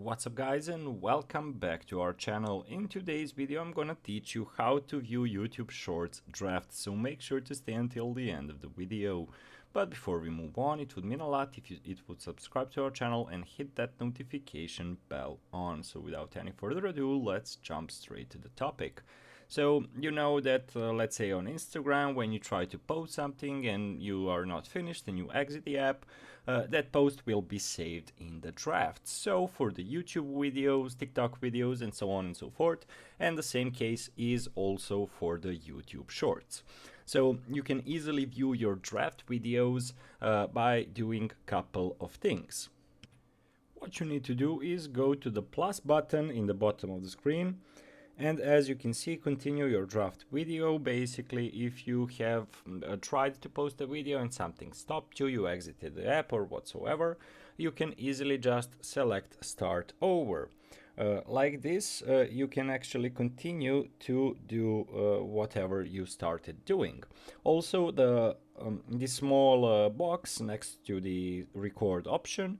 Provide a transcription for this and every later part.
What's up guys, and welcome back to our channel. In today's video I'm gonna teach you how to view YouTube Shorts drafts, so make sure to stay until the end of the video. But before we move on, it would mean a lot if you would subscribe to our channel and hit that notification bell on. So without any further ado, let's jump straight to the topic. So you know that let's say on Instagram, when you try to post something and you are not finished and you exit the app, that post will be saved in the drafts. So for the YouTube videos, TikTok videos, and so on and so forth, and the same case is also for the YouTube Shorts. So you can easily view your draft videos by doing a couple of things. What you need to do is go to the plus button in the bottom of the screen, and as you can see, continue your draft video. Basically, if you have tried to post a video and something stopped you, you exited the app or whatsoever, you can easily just select start over. Like this, you can actually continue to do whatever you started doing. Also, this small box next to the record option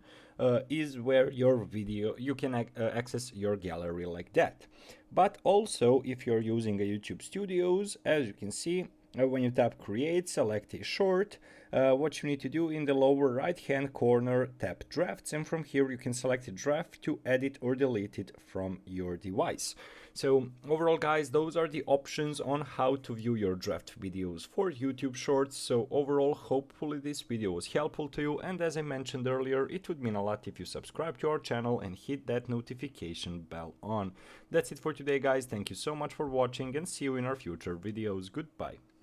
is where your video, you can access your gallery like that. But also, if you're using a YouTube Studios, as you can see, when you tap create, select a short, what you need to do in the lower right hand corner, tap drafts, and from here you can select a draft to edit or delete it from your device. So overall guys, those are the options on how to view your draft videos for YouTube Shorts. So overall, hopefully this video was helpful to you, and as I mentioned earlier, it would mean a lot if you subscribe to our channel and hit that notification bell on. That's it for today guys, thank you so much for watching and see you in our future videos. Goodbye.